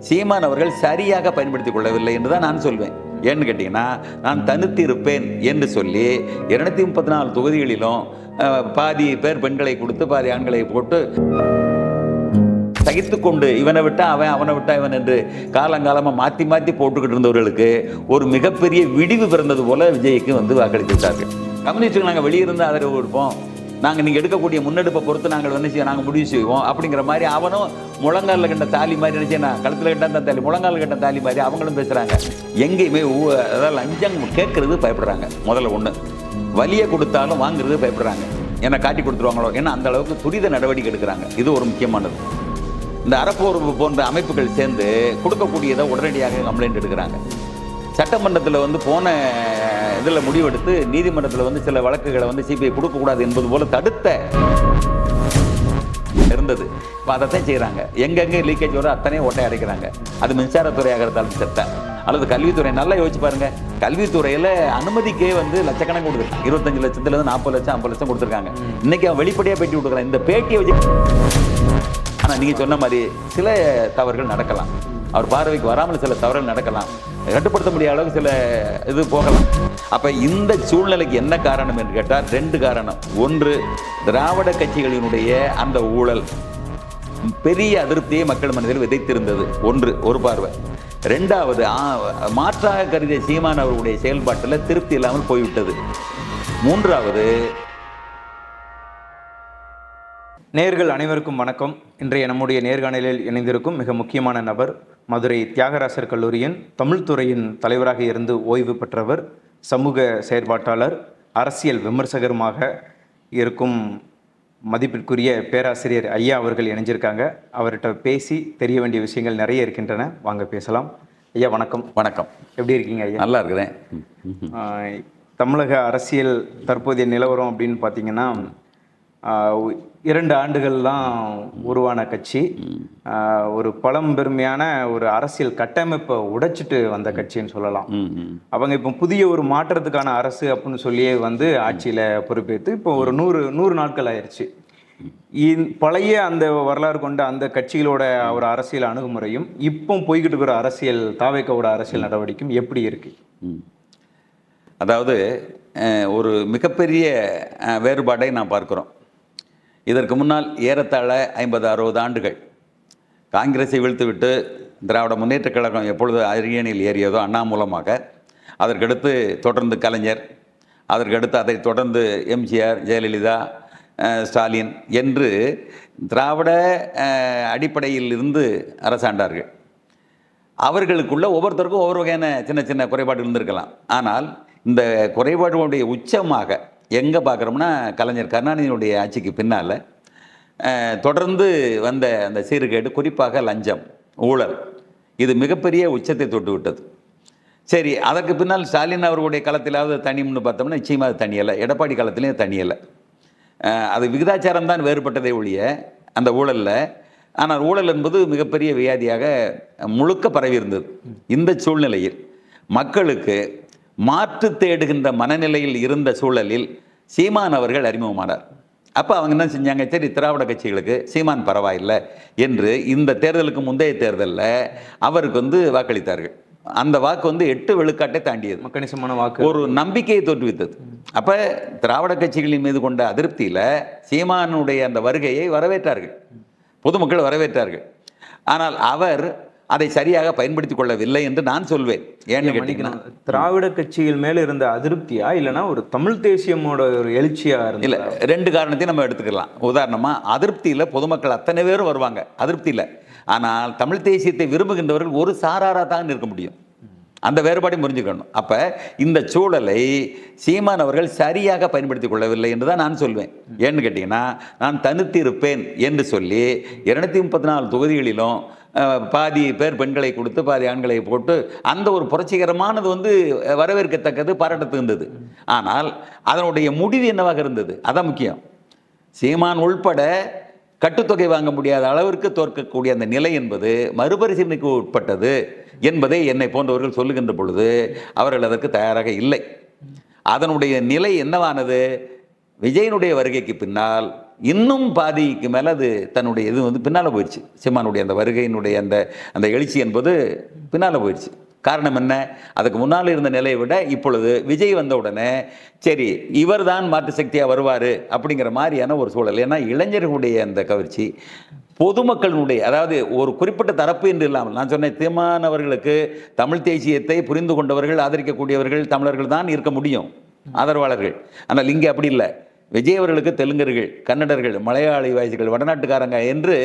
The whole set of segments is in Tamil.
சீமான் அவர்கள் சரியாக பயன்படுத்திக் கொள்ளவில்லை என்று தான் நான் சொல்வேன். ஏன்னு கேட்டீங்கன்னா, நான் தனித்து இருப்பேன் என்று சொல்லி 234 தொகுதிகளிலும் பாதி பேர் பெண்களை கொடுத்து பாதி ஆண்களை போட்டு சகித்துக்கொண்டு இவனை விட்டா அவன் அவனை விட்டா இவன் என்று காலங்காலமாக மாற்றி மாற்றி போட்டுக்கிட்டு இருந்தவர்களுக்கு ஒரு மிகப்பெரிய விடிவு பிறந்தது போல விஜய்க்கு வந்து வாக்களித்து விட்டார்கள். கம்யூனிஸ்டுக்கு நாங்கள் வெளியிருந்து ஆதரவு கொடுப்போம், நாங்கள் நீங்கள் எடுக்கக்கூடிய முன்னெடுப்பை பொறுத்து நாங்கள் வந்து நாங்கள் முடிவு செய்வோம் அப்படிங்கிற மாதிரி அவனும் முழங்காலில் கண்ட தாலி மாதிரி நினச்சேன்னா கழுத்தில் கட்ட தாலி முழங்காலில் கட்ட தாலி மாதிரி அவங்களும் பேசுகிறாங்க. எங்கேயுமே அதாவது லஞ்சம் கேட்கறது பயப்படுறாங்க. முதல்ல ஒன்று, வலியை கொடுத்தாலும் வாங்குறது பயப்படுறாங்க. ஏன்னா காட்டி கொடுத்துருவாங்களோ, ஏன்னா அந்த அளவுக்கு துரித நடவடிக்கை எடுக்கிறாங்க. இது ஒரு முக்கியமானது. இந்த அறப்போர் போன்ற அமைப்புகள் சேர்ந்து கொடுக்கக்கூடியதை உடனடியாக கம்ப்ளைண்ட் எடுக்கிறாங்க. சட்டமன்றத்தில் வந்து போன இதில் முடிவெடுத்து நீதிமன்றத்தில் வந்து சில வழக்குகளை வந்து சிபிஐ கொடுக்கக்கூடாது என்பது போல தடுத்த இருந்தது. இப்போ அதைத்தான் செய்கிறாங்க. எங்கெங்கே லீக்கேஜ் வரும் அத்தனையும் ஓட்டை அடைக்கிறாங்க. அது மின்சாரத்துறையாக இருந்தாலும் சட்ட அல்லது கல்வித்துறை. நல்லா யோசிச்சு பாருங்க, கல்வித்துறையில் அனுமதிக்கே வந்து லட்சக்கணக்கு கொடுத்துருக்காங்க. 25 லட்சத்துலேருந்து 40 லட்சம் 50 லட்சம் கொடுத்துருக்காங்க. இன்னைக்கு அவன் வெளிப்படையாக பேட்டி கொடுக்குறான். இந்த பேட்டியை வச்சு ஆனால் நீங்கள் சொன்ன மாதிரி சில தவறுகள் நடக்கலாம், அவர் பார்வைக்கு வராமல் சில தவறுகள் நடக்கலாம், கட்டுப்படுத்த முடியாத அளவுக்கு சில இது போகலாம். அப்போ இந்த சூழ்நிலைக்கு என்ன காரணம் என்று கேட்டால் 2 காரணம். ஒன்று, திராவிட கட்சிகளினுடைய அந்த ஊழல் பெரிய அதிருப்தியை மக்கள் மனதில் விதைத்திருந்தது. ஒரு பார்வை. 2வது, மாற்றாக கருதிய சீமான் அவர்களுடைய செயல்பாட்டில் திருப்தி இல்லாமல் போய்விட்டது. 3வது, நேயர்கள் அனைவருக்கும் வணக்கம். இன்றைய நம்முடைய நேர்காணலில் இணைந்திருக்கும் மிக முக்கியமான நபர் மதுரை தியாகராசர் கல்லூரியின் தமிழ் துறையின் தலைவராக இருந்து ஓய்வு பெற்றவர், சமூக செயற்பாட்டாளர், அரசியல் விமர்சகருமாக இருக்கும் மதிப்பிற்குரிய பேராசிரியர் ஐயா அவர்கள் இணைஞ்சிருக்காங்க. அவர்கிட்ட பேசி தெரிய வேண்டிய விஷயங்கள் நிறைய இருக்கின்றன. வாங்க பேசலாம். ஐயா வணக்கம். வணக்கம். எப்படி இருக்கீங்க ஐயா? நல்லா இருக்கிறேன். தமிழக அரசியல் தற்போதைய நிலவரம் அப்படின்னு பார்த்தீங்கன்னா, 2 ஆண்டுகள் தான் உருவான கட்சி, ஒரு பழம்பெருமையான ஒரு அரசியல் கட்டமைப்பை உடைச்சிட்டு வந்த கட்சின்னு சொல்லலாம். அவங்க இப்போ புதிய ஒரு மாற்றத்துக்கான அரசு அப்படின்னு சொல்லியே வந்து ஆட்சியில் பொறுப்பேற்று இப்போ ஒரு 100 நாட்கள் ஆயிடுச்சு. பழைய அந்த வரலாறு கொண்ட அந்த கட்சிகளோட ஒரு அரசியல் அணுகுமுறையும் இப்போ போய்கிட்டு இருக்கிற அரசியல் தாவேக்காவோட அரசியல் நடவடிக்கையும் எப்படி இருக்கு? அதாவது ஒரு மிகப்பெரிய வேறுபாடை நான் பார்க்குறோம். இதற்கு முன்னால் ஏறத்தாழ 50-60 ஆண்டுகள் காங்கிரஸை வீழ்த்துவிட்டு திராவிட முன்னேற்றக் கழகம் எப்பொழுது அரியணையில் ஏறியதோ அண்ணா மூலமாக, அதற்கடுத்து தொடர்ந்து கலைஞர், அதற்கடுத்து அதை தொடர்ந்து எம்ஜிஆர், ஜெயலலிதா, ஸ்டாலின் என்று திராவிட அடிப்படையில் இருந்து அரசாண்டார்கள். அவர்களுக்குள்ள ஒவ்வொருத்தருக்கும் ஒவ்வொரு வகையான சின்ன சின்ன குறைபாடு இருந்திருக்கலாம். ஆனால் இந்த குறைபாடுடைய உச்சமாக எங்கே பார்க்குறோம்னா, கலைஞர் கருணாநிதியினுடைய ஆட்சிக்கு பின்னால் தொடர்ந்து வந்த அந்த சீர்கேடு, குறிப்பாக லஞ்சம், ஊழல், இது மிகப்பெரிய உச்சத்தை தொட்டு விட்டது. சரி, அதற்கு பின்னால் ஸ்டாலின் அவர்களுடைய காலத்திலாவது தனியும்னு பார்த்தோம்னா நிச்சயமாக அது தனியலை. எடப்பாடி காலத்திலையும் தனியலை. அது விகிதாச்சாரம் தான் வேறுபட்டதை ஒழிய அந்த ஊழலில். ஆனால் ஊழல் என்பது மிகப்பெரிய வியாதியாக முழுக்க பரவி இருந்தது. இந்த சூழ்நிலையில் மக்களுக்கு மாற்று தேடுகின்ற மனநிலையில் இருந்த சூழலில் சீமான் அவர்கள் அறிமுகமானார். அப்போ அவங்க என்ன செஞ்சாங்க, சரி திராவிட கட்சிகளுக்கு சீமான் பரவாயில்லை என்று இந்த தேர்தலுக்கு முந்தைய தேர்தலில் அவருக்கு வந்து வாக்களித்தார்கள். அந்த வாக்கு வந்து 8 விழுக்காட்டை தாண்டியது. கணிசமான வாக்கு, ஒரு நம்பிக்கையை தோற்றுவித்தது. அப்போ திராவிட கட்சிகளின் மீது கொண்ட அதிருப்தியில் சீமானுடைய அந்த வருகையை வரவேற்றார்கள், பொதுமக்கள் வரவேற்றார்கள். ஆனால் அவர் அதை சரியாக பயன்படுத்திக் கொள்ளவில்லை என்று நான் சொல்வேன். ஏன்னு கேட்டீங்கன்னா, திராவிட கட்சிகள் மேல இருந்த அதிருப்தியா இல்லைன்னா ஒரு தமிழ் தேசியமோட ஒரு எழுச்சியா இல்லை, 2 காரணத்தையும் நம்ம எடுத்துக்கலாம். உதாரணமாக, அதிருப்தியில் பொதுமக்கள் அத்தனை பேரும் வருவாங்க, அதிருப்தியில். ஆனால் தமிழ் தேசியத்தை விரும்புகின்றவர்கள் ஒரு சாராராக தான் இருக்க முடியும். அந்த வேறுபாடை புரிஞ்சுக்கணும். அப்போ இந்த சூழலை சீமான் அவர்கள் சரியாக பயன்படுத்திக் கொள்ளவில்லை என்று தான் நான் சொல்வேன். ஏன்னு கேட்டிங்கன்னா, நான் தனித்து இருப்பேன் என்று சொல்லி 234 தொகுதிகளிலும் பாதி பேர் பெண்களை கொடுத்து பாதி ஆண்களை போட்டு அந்த ஒரு புரட்சிகரமானது வந்து வரவேற்கத்தக்கது, பாராட்டத்தகுந்தது. ஆனால் அதனுடைய முடிவு என்னவாக இருந்தது, அதான் முக்கியம். சீமான் உள்பட கட்டுத்தொகை வாங்க முடியாத அளவிற்கு தோற்கக்கூடிய அந்த நிலை என்பது மறுபரிசீலனைக்கு உட்பட்டது என்பதை என்னை போன்றவர்கள் சொல்லுகின்ற பொழுது அவர்கள் அதற்கு தயாராக இல்லை. அதனுடைய நிலை என்னவானது, விஜயனுடைய வருகைக்கு பின்னால் இன்னும் பாதிக்கு மேலே அது தன்னுடைய இது வந்து பின்னால் போயிடுச்சு. சீமானுடைய அந்த வருகையினுடைய அந்த அந்த எழுச்சி என்பது பின்னால் போயிடுச்சு. காரணம் என்ன? அதுக்கு முன்னால் இருந்த நிலையை விட இப்பொழுது விஜய் வந்த உடனே சரி இவர் தான் மாற்று சக்தியாக வருவார் அப்படிங்கிற மாதிரியான ஒரு சூழல். ஏன்னா இளைஞர்களுடைய அந்த கவர்ச்சி பொதுமக்களுடைய, அதாவது ஒரு குறிப்பிட்ட தரப்பு என்று இல்லாமல், நான் சொன்னேன் தீர்மானவர்களுக்கு தமிழ் தேசியத்தை புரிந்து கொண்டவர்கள் ஆதரிக்கக்கூடியவர்கள் தமிழர்கள் தான் இருக்க முடியும், ஆதரவாளர்கள். ஆனால் இங்கே அப்படி இல்லை. விஜய் அவர்களுக்கு தெலுங்கர்கள், கன்னடர்கள், மலையாளி வாசிகள், வடநாட்டுக்காரங்க என்று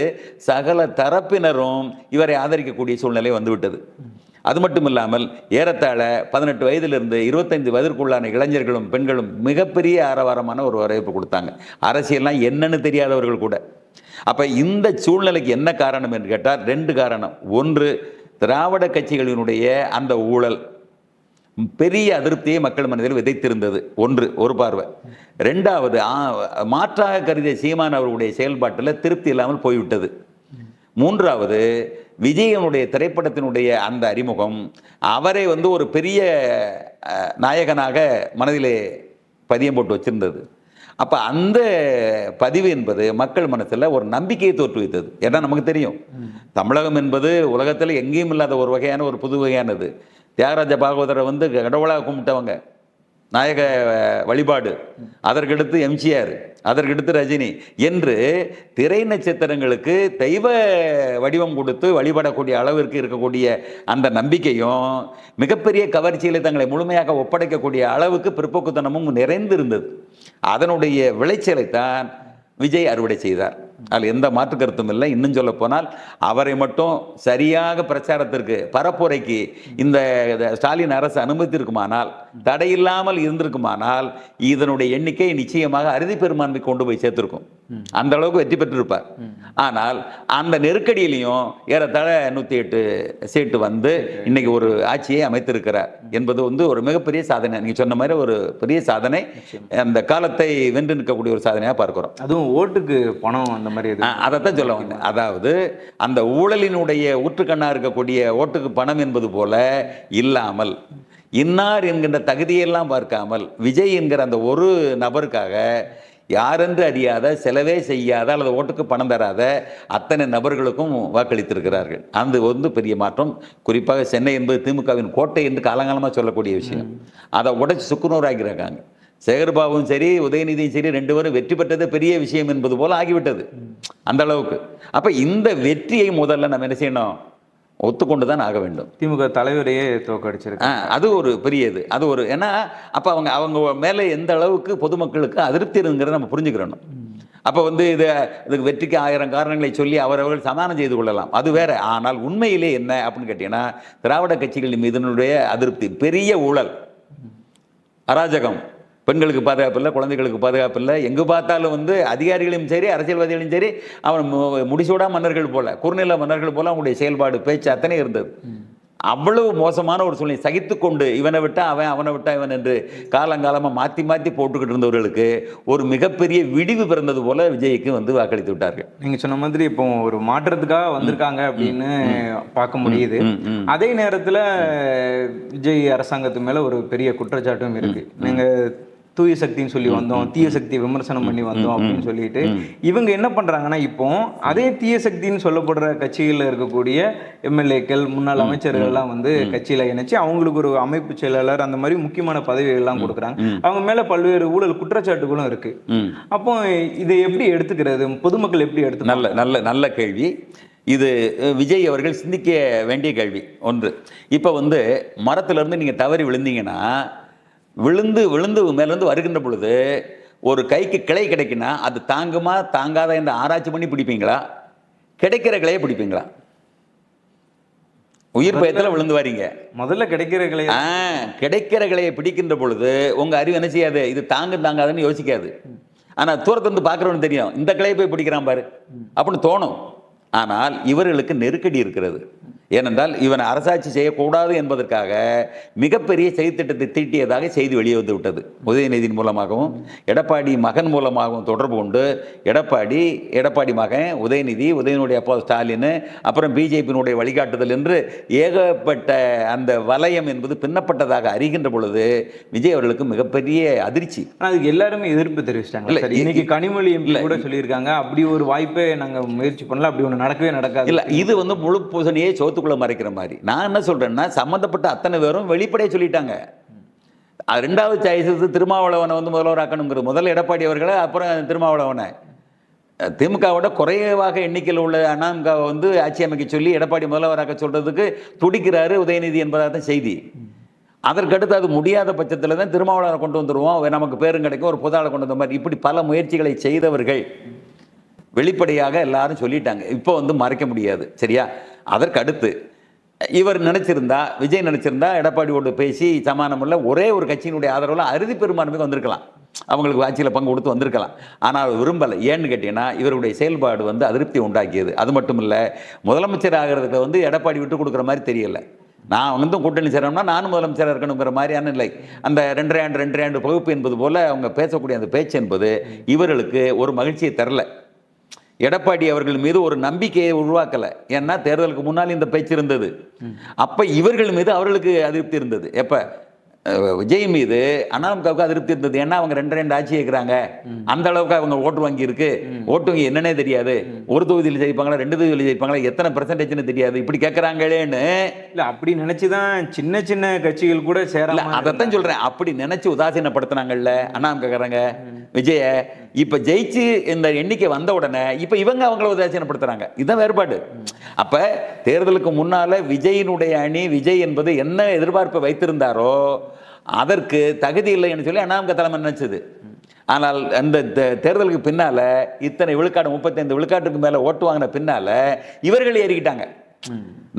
சகல தரப்பினரும் இவரை ஆதரிக்கக்கூடிய சூழ்நிலை வந்துவிட்டது. அது மட்டும் இல்லாமல் ஏறத்தாழ 18 வயதிலிருந்து 25 வயதிற்குள்ளான இளைஞர்களும் பெண்களும் மிகப்பெரிய ஆரவாரமான ஒரு வரவேற்பு கொடுத்தாங்க. அரசியல்லாம் என்னன்னு தெரியாதவர்கள் கூட. அப்போ இந்த சூழ்நிலைக்கு என்ன காரணம் என்று கேட்டால் 2 காரணம். ஒன்று, திராவிட கட்சிகளினுடைய அந்த ஊழல் பெரிய அதிருப்தியை மக்கள் மனதில் விதைத்திருந்தது. ஒரு பார்வை. 2வது, மாற்றாக கருதிய சீமான் அவர்களுடைய செயல்பாட்டில் திருப்தி இல்லாமல் போய்விட்டது. 3வது, விஜயனுடைய திரைப்படத்தினுடைய அந்த அறிமுகம் அவரை வந்து ஒரு பெரிய நாயகனாக மனதிலே பதியம் போட்டு வச்சிருந்தது. அப்போ அந்த பதிவு என்பது மக்கள் மனசில் ஒரு நம்பிக்கையை தோற்றுவித்தது. ஏன்னா நமக்கு தெரியும் தமிழகம் என்பது உலகத்தில் எங்கேயும் இல்லாத ஒரு வகையான ஒரு புது வகையானது. தியாகராஜ பாகவதரை வந்து கடவுளாக கும்பிட்டவங்க, நாயக வழிபாடு, அதற்கடுத்து எம்ஜிஆர், அதற்கடுத்து ரஜினி என்று திரை நட்சத்திரங்களுக்கு தெய்வ வடிவம் கொடுத்து வழிபடக்கூடிய அளவிற்கு இருக்கக்கூடிய அந்த நம்பிக்கையும் மிகப்பெரிய கவர்ச்சியில் தங்களை முழுமையாக ஒப்படைக்கக்கூடிய அளவுக்கு பிற்போக்குத்தனமும் நிறைந்திருந்தது. அதனுடைய விளைச்சலைத்தான் விஜய் அறுவடை செய்தார். அதில் எந்த மாற்று கருத்தும் இல்லை. இன்னும் சொல்ல போனால் அவரை மட்டும் சரியாக பிரச்சாரத்திற்கு பரப்புரைக்கு இந்த ஸ்டாலின் அரசு அனுமதித்திருக்குமானால், தடையில்லாமல் இருந்திருக்குமானால் இதனுடைய எண்ணிக்கை நிச்சயமாக அறுதி பெரும்பான்மை கொண்டு போய் சேர்த்திருக்கும். அந்த அளவுக்கு வெற்றி பெற்றிருப்பார். ஆனால் அந்த நெருக்கடியிலையும் ஏறத்தாழ 108 சீட்டு வந்து இன்னைக்கு ஒரு ஆட்சியை அமைத்திருக்கிறார் என்பது வந்து ஒரு மிகப்பெரிய சாதனை. நீங்க சொன்ன மாதிரி ஒரு பெரிய சாதனை, அந்த காலத்தை வென்று நிற்கக்கூடிய ஒரு சாதனையாக பார்க்கிறோம். அதுவும் ஓட்டுக்கு பணம் அந்த மாதிரி அதைத்தான் சொல்ல வந்தேன். அதாவது அந்த ஊழலினுடைய ஊற்றுக்கண்ணா இருக்கக்கூடிய ஓட்டுக்கு பணம் என்பது போல இல்லாமல், இன்னார் என்கின்ற தகுதியெல்லாம் பார்க்காமல் விஜய் என்கிற அந்த ஒரு நபருக்காக யாரென்று அறியாத, செலவே செய்யாத அல்லது ஓட்டுக்கு பணம் தராத அத்தனை நபர்களுக்கும் வாக்களித்திருக்கிறார்கள். அந்த வந்து பெரிய மாற்றம். குறிப்பாக சென்னை என்பது திமுகவின் கோட்டை என்று காலங்காலமாக சொல்லக்கூடிய விஷயம். அதை உடைச்சு சுக்குநூறாக்கியிருக்காங்க. சேகர்பாபுவும் சரி, உதயநிதியும் சரி, 2 பேரும் வெற்றி பெற்றது பெரிய விஷயம் என்பது போல ஆகிவிட்டது அந்த அளவுக்கு. அப்ப இந்த வெற்றியை முதல்ல நம்ம என்ன செய்யணும்? ஒத்துக்கொண்டு தான் ஆக வேண்டும். திமுக தலைவரையே தோக்கடிச்சிருக்கு. அது ஒரு பெரியது. அது ஒரு, ஏன்னா அப்ப அவங்க மேலே எந்த அளவுக்கு பொதுமக்களுக்கு அதிருப்தி இருங்கிறத நம்ம புரிஞ்சுக்கிறோம். அப்போ வந்து இதுக்கு வெற்றிக்கு 1000 காரணங்களை சொல்லி அவரவர்கள் சமாதானம் செய்து கொள்ளலாம், அது வேற. ஆனால் உண்மையிலே என்ன அப்படின்னு கேட்டீங்கன்னா, திராவிட கட்சிகளின் மீதனுடைய அதிருப்தி, பெரிய ஊழல், அராஜகம், பெண்களுக்கு பாதுகாப்பு இல்லை, குழந்தைகளுக்கு பாதுகாப்பு இல்லை, எங்கு பார்த்தாலும் வந்து அதிகாரிகளும் சரி அரசியல்வாதிகளும் சரி அவன் முடிசூடா மன்னர்கள் போல, குறுநில மன்னர்கள் போல அவங்களுடைய செயல்பாடு, பேச்சு அத்தனை இருந்தது. அவ்வளவு மோசமான ஒரு சூழ்நிலை சகித்து கொண்டு இவனை விட்டா அவன், அவனை விட்டா இவன் என்று காலங்காலமாக மாற்றி மாற்றி போட்டுக்கிட்டு இருந்தவர்களுக்கு ஒரு மிகப்பெரிய விடிவு பிறந்தது போல விஜய்க்கு வந்து வாக்களித்து விட்டார்கள். நீங்க சொன்ன மாதிரி இப்போ ஒரு மாற்றத்துக்காக வந்திருக்காங்க அப்படின்னு பார்க்க முடியுது. அதே நேரத்தில் விஜய் அரசாங்கத்து மேல ஒரு பெரிய குற்றச்சாட்டும் இருக்கு. நீங்க தூய சக்தின்னு சொல்லி வந்தோம், தீய சக்தியை விமர்சனம் பண்ணி வந்தோம் அப்படின்னு சொல்லிட்டு இவங்க என்ன பண்றாங்கன்னா, இப்போ அதே தீய சக்தின்னு சொல்லப்படுற கட்சிகளில் இருக்கக்கூடிய எம்எல்ஏக்கள், முன்னாள் அமைச்சர்கள்லாம் வந்து கட்சியில இணைச்சு அவங்களுக்கு ஒரு அமைப்பு செயலாளர் அந்த மாதிரி முக்கியமான பதவிகள் எல்லாம் கொடுக்குறாங்க. அவங்க மேல பல்வேறு ஊழல் குற்றச்சாட்டுகளும் இருக்கு. அப்போ இதை எப்படி எடுத்துக்கிறது, பொதுமக்கள் எப்படி எடுத்து? நல்ல நல்ல நல்ல கேள்வி இது. விஜய் அவர்கள் சிந்திக்க வேண்டிய கேள்வி ஒன்று. இப்போ வந்து மரத்திலிருந்து நீங்கள் தவறி விழுந்தீங்கன்னா, விழுந்து மேலேருந்து வருகின்ற பொழுது ஒரு கைக்கு கிளை கிடைக்குன்னா அது தாங்குமா தாங்காத என்று ஆராய்ச்சி பண்ணி பிடிப்பீங்களா? கிடைக்கிற கிளையை பிடிப்பீங்களா? உயிர் பயத்தில் விழுந்து வரீங்க, முதல்ல கிடைக்கிற கிளையை பிடிக்கின்ற பொழுது உங்க அறிவு என்ன செய்யாது? இது தாங்காதுன்னு யோசிக்காது. ஆனா தூரத்திலிருந்து பார்க்குறவனு தெரியும், இந்த கிளையை போய் பிடிக்கிறான் பாரு அப்படின்னு தோணும். ஆனால் இவர்களுக்கு நெருக்கடி இருக்கிறது. ஏனென்றால் இவன் அரசாட்சி செய்யக்கூடாது என்பதற்காக மிகப்பெரிய செய்தித்திட்டத்தை தீட்டியதாக செய்தி வெளியே வந்து விட்டது. உதயநிதியின் மூலமாகவும் எடப்பாடி மகன் மூலமாகவும் தொடர்பு கொண்டு எடப்பாடி மகன் உதயநிதியுடைய அப்பா ஸ்டாலின், அப்புறம் பிஜேபியினுடைய வழிகாட்டுதல் என்று ஏகப்பட்ட அந்த வலயம் என்பது பின்னப்பட்டதாக அறிகின்ற பொழுது விஜய் அவர்களுக்கு மிகப்பெரிய அதிர்ச்சி. அதுக்கு எல்லாருமே எதிர்ப்பு தெரிவிச்சிட்டாங்க. இன்னைக்கு கனிமொழி கூட சொல்லியிருக்காங்க, அப்படி ஒரு வாய்ப்பை நாங்கள் முயற்சி பண்ணல, அப்படி ஒன்று நடக்கவே நடக்காது. இல்லை, இது வந்து முழு பூசணியை சோத்துக்குள்ள மறைக்கிற மாதிரி. நான் என்ன சொல்றேன்னா, சம்மந்தப்பட்ட அத்தனை பேரும் வெளிப்படையாக சொல்லிட்டாங்க. ரெண்டாவது சாய்ஸ் திருமாவளவனை வந்து முதல்வராக்கணுங்கிறது. முதல்ல எடப்பாடி அவர்களை, அப்புறம் திருமாவளவனை. திமுகவோட குறைவாக எண்ணிக்கையில் உள்ள அதிமுகவை வந்து ஆட்சி அமைக்க சொல்லி எடப்பாடி முதல்வராக்க சொல்றதுக்கு துடிக்கிறாரு உதயநிதி என்பதாக தான் செய்தி. அதற்கடுத்து அது முடியாத பட்சத்தில் தான் திருமாவளவனை கொண்டு வந்துடுவோம், நமக்கு பேரும் கிடைக்கும், ஒரு புதாளை கொண்டு வந்த மாதிரி இப்படி பல முயற்சிகளை செய்தவர்கள் வெளிப்படையாக எல்லாரும் சொல்லிட்டாங்க. இப்போ வந்து மறைக்க முடியாது, சரியா? அதற்கடுத்து விஜய் நினைச்சிருந்தா எடப்பாடியோடு பேசி சமானமுள்ள ஒரே ஒரு கட்சியினுடைய ஆதரவில் அறுதி பெரும்பான்மைக்கு வந்திருக்கலாம், அவங்களுக்கு ஆட்சியில் பங்கு கொடுத்து வந்திருக்கலாம். ஆனால் விரும்பலை. ஏன்னு கேட்டீங்கன்னா, இவருடைய செயல்பாடு வந்து அதிருப்தி உண்டாக்கியது. அது மட்டும் இல்லை, முதலமைச்சர் ஆகிறதுக்கு வந்து எடப்பாடி விட்டு கொடுக்குற மாதிரி தெரியல. நான் வந்து கூட்டணி சேரணும்னா நானும் முதலமைச்சராக இருக்கணுங்கிற மாதிரியான இல்லை. அந்த 2 ஆண்டு பகுப்பு என்பது போல அவங்க பேசக்கூடிய அந்த பேச்சு என்பது இவர்களுக்கு ஒரு மகிழ்ச்சியை தரல. எடப்பாடி அவர்கள் மீது ஒரு நம்பிக்கையை உருவாக்கலை. ஏன்னா தேர்தலுக்கு முன்னால் இந்த பேச்சு இருந்தது. அப்போ இவர்கள் மீது அவர்களுக்கு அதிருப்தி இருந்தது. எப்போ விஜய் மீது அதிமுகவுக்கு அதிருப்தி இருந்தது. ஏன்னா அவங்க 2 ஆட்சி இருக்கிறாங்க, அந்த அளவுக்கு அவங்க ஓட்டு வங்கி இருக்கு. ஓட்டு வங்கி என்னன்னே தெரியாது, ஒரு தொகுதியில் ஜெயிப்பாங்களா 2 தொகுதியில் ஜெயிப்பாங்களா எத்தனை பெர்சன்டேஜ்னு தெரியாது, இப்படி கேட்கறாங்களேன்னு. இல்லை, அப்படி நினைச்சுதான் சின்ன சின்ன கட்சிகள் கூட சேரல. அதைத்தான் சொல்றேன். அப்படி நினைச்சு உதாசீனப்படுத்தினாங்கல்ல அதிமுகக்காரங்க விஜய. இப்ப ஜெயிச்சு இந்த எண்ணிக்கை வந்த உடனே இப்ப இவங்க அவங்கள உதாசீனப்படுத்துறாங்க. இதுதான் வேறுபாடு. அப்ப தேர்தலுக்கு முன்னால விஜயினுடைய அணி, விஜய் என்பது என்ன எதிர்பார்ப்பை வைத்திருந்தாரோ அதற்கு தகுதி இல்லை என்று சொல்லி அதிமுக தலைமை நினைச்சது. ஆனால் அந்த தேர்தலுக்கு பின்னால இத்தனை விழுக்காடு 35 விழுக்காட்டுக்கு மேல ஓட்டு வாங்கின பின்னால இவர்கள் ஏறிக்கிட்டாங்க.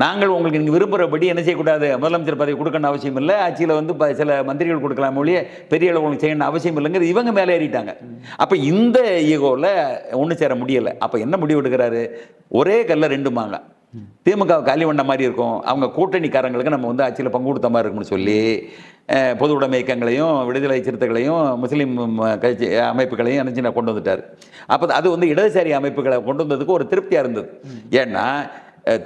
நாங்கள் உங்களுக்கு நீங்கள் விரும்புகிறபடி என்ன செய்யக்கூடாது, முதலமைச்சர் பதவி கொடுக்கணும் அவசியம் இல்லை, ஆட்சியில் வந்து சில மந்திரிகள் கொடுக்கலாம் மொழியே பெரிய அளவு செய்யணும் அவசியம் இல்லைங்கிறது இவங்க மேலே ஏறிட்டாங்க. அப்போ இந்த ஈகோவில் ஒன்று சேர முடியலை. அப்போ என்ன முடிவு எடுக்கிறாரு, ஒரே கல்ல 2 மாங்காய். திமுக காலி பண்ண மாதிரி இருக்கும், அவங்க கூட்டணிக்காரங்களுக்கு நம்ம வந்து ஆட்சியில் பங்கு கொடுத்த மாதிரி இருக்கும்னு சொல்லி பொது உடைமை இயக்கங்களையும் விடுதலை சிறுத்தைகளையும் முஸ்லீம் கட்சி அமைப்புகளையும் நினச்சி நான் கொண்டு வந்துட்டார். அப்போ அது வந்து இடதுசாரி அமைப்புகளை கொண்டு வந்ததுக்கு ஒரு திருப்தியாக இருந்தது. ஏன்னா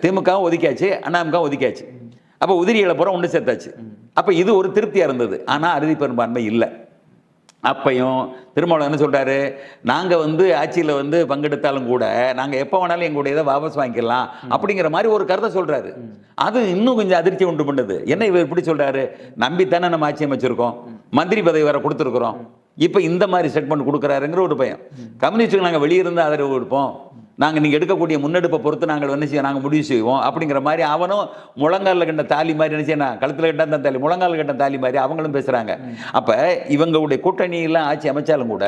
திமுகவும் ஒதுக்கியாச்சு, அதிமுகவும் ஒதுக்கியாச்சு. அப்போ உதிரிகளை பூரா ஒன்று சேர்த்தாச்சு. அப்போ இது ஒரு திருப்தியாக இருந்தது. ஆனால் அறுதி பெரும்பான்மை இல்லை. அப்பையும் திருமாவளவன் என்ன சொல்கிறாரு, நாங்கள் வந்து ஆட்சியில் வந்து பங்கெடுத்தாலும் கூட நாங்கள் எப்போ வேணாலும் எங்களுடைய இதை வாபஸ் வாங்கிக்கலாம் அப்படிங்கிற மாதிரி ஒரு கருத்தை சொல்கிறாரு. அது இன்னும் கொஞ்சம் அதிர்ச்சி உண்டு பண்ணுது. என்ன இவர் இப்படி சொல்கிறாரு, நம்பித்தானே நம்ம ஆட்சி அமைச்சிருக்கோம், மந்திரி பதவி வேற கொடுத்துருக்குறோம், இப்போ இந்த மாதிரி ஸ்டேட்மெண்ட் கொடுக்குறாருங்கிற ஒரு பயம். கம்யூனிஸ்ட்டுக்கு நாங்கள் வெளியிருந்து ஆதரவு கொடுப்போம், நாங்கள் நீங்கள் எடுக்கக்கூடிய முன்னெடுப்பை பொறுத்து நாங்கள் என்ன செய்ய நாங்கள் முடிவு செய்வோம் அப்படிங்கிற மாதிரி அவனும் முழங்காலில் கண்ட தாலி மாதிரி என்ன செய்யணும், கழுத்தில் கட்ட அந்த தாலி முழங்காலில் கட்ட தாலி மாதிரி அவங்களும் பேசுகிறாங்க. அப்போ இவங்களுடைய கூட்டணியெல்லாம் ஆட்சி அமைச்சாலும் கூட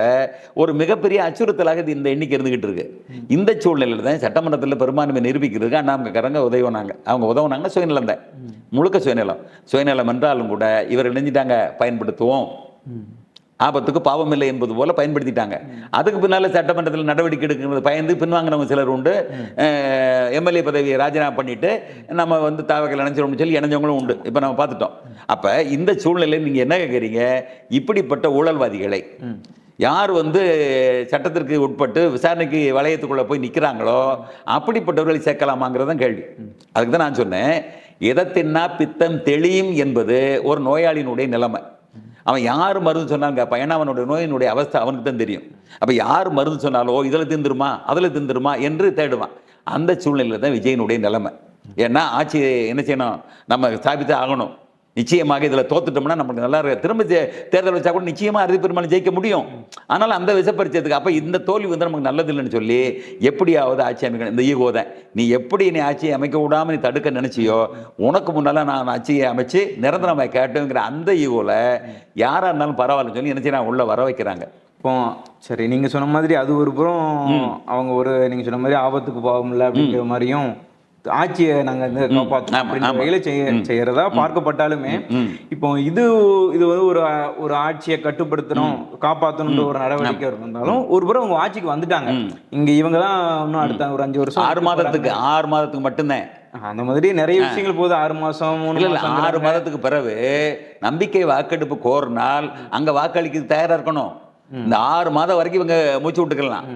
ஒரு மிகப்பெரிய அச்சுறுத்தலாக இந்த எண்ணிக்கை இருந்துகிட்டு இருக்கு. இந்த சூழ்நிலையில் தான் சட்டமன்றத்தில் பெரும்பான்மை நிரூபிக்கிறதுக்கு அண்ணாமக்காரங்க உதவினாங்க. அவங்க உதவுனாங்க சுயநலம் தான், முழுக்க சுயநலம் என்றாலும் கூட இவர்கள் நினைஞ்சிட்டாங்க பயன்படுத்துவோம், ஆபத்துக்கு பாவம் இல்லை என்பது போல பயன்படுத்திட்டாங்க. அதுக்கு பின்னால் சட்டமன்றத்தில் நடவடிக்கை எடுக்கிறது பயந்து பின்வாங்கினவங்க சிலர் உண்டு. எம்எல்ஏ பதவியை ராஜினாமா பண்ணிட்டு நம்ம வந்து தாவகள் நினைச்சிடணும்னு சொல்லி இணைஞ்சவங்களும் உண்டு. இப்போ நம்ம பார்த்துட்டோம். அப்போ இந்த சூழ்நிலையில் நீங்கள் என்ன கேட்குறீங்க, இப்படிப்பட்ட ஊழல்வாதிகளை யார் வந்து சட்டத்திற்கு உட்பட்டு விசாரணைக்கு வளையத்துக்குள்ளே போய் நிற்கிறாங்களோ அப்படிப்பட்டவர்களை சேர்க்கலாமாங்கிறதான் கேள்வி. அதுக்கு தான் நான் சொன்னேன், எதை தின்னா பித்தம் தெளியும் என்பது ஒரு நோயாளியினுடைய நிலைமை. அவன் யார் மருந்து சொன்னாங்க ஏன்னா அவனுடைய நோயினுடைய அவஸ்தை அவனுக்கு தான் தெரியும். அப்போ யார் மருந்து சொன்னாலோ இதில் திந்துருமா அதில் திந்துருமா என்று தேடுவான். அந்த சூழ்நிலையில் தான் விஜயனுடைய நிலைமை. ஏன்னா ஆட்சி என்ன செய்யணும், நம்ம ஸ்தாபித்து ஆகணும். நிச்சயமாக இதில் தோத்துட்டோம்னா நமக்கு நல்லா இருக்கு, திரும்ப தேர்தல் வச்சா கூட நிச்சயமாக அறுதி பெரும்பாலும் ஜெயிக்க முடியும். ஆனால் அந்த விஷப்பரிச்சதுக்கு அப்போ இந்த தோல்வி வந்து நமக்கு நல்லது இல்லைன்னு சொல்லி எப்படியாவது ஆட்சி அமைக்கணும். இந்த ஈகோ தான். நீ எப்படி நீ ஆட்சியை அமைக்க விடாமல் நீ தடுக்க நினச்சியோ, உனக்கு முன்னால் நான் ஆட்சியை அமைச்சு நிரந்தரமாக கேட்டுங்கிற அந்த ஈகோவில் யாராக இருந்தாலும் பரவாயில்லன்னு சொல்லி நினச்சி நான் உள்ளே வர வைக்கிறாங்க. இப்போ சரி, நீங்கள் சொன்ன மாதிரி அது ஒரு புறம் அவங்க ஒரு நீங்கள் சொன்ன மாதிரி ஆபத்துக்கு போகல அப்படிங்கிற மாதிரியும் ஆட்சியை நாங்கள் வந்து காப்பாற்றோம் அப்படின்ற வகையில் செய்யறதா பார்க்கப்பட்டாலுமே, இப்போ இது வந்து ஒரு ஆட்சியை கட்டுப்படுத்தணும் காப்பாற்றணுன்ற ஒரு நடவடிக்கை இருந்தாலும் ஒரு புறம் அவங்க ஆட்சிக்கு வந்துட்டாங்க. இங்க இவங்க தான் இன்னும் அடுத்த ஒரு 5 வருஷம் 6 மாதத்துக்கு மட்டும்தான் அந்த மாதிரி நிறைய விஷயங்கள் போகுது. 6 மாசம் 3 இல்ல மாசம் 6 மாதத்துக்கு பிறகு நம்பிக்கை வாக்கெடுப்பு கோரினால் அங்க வாக்களிக்க தயாரா இருக்கணும். இந்த 6 மாதம் வரைக்கும் இவங்க மூச்சு விட்டுக்கலாம்.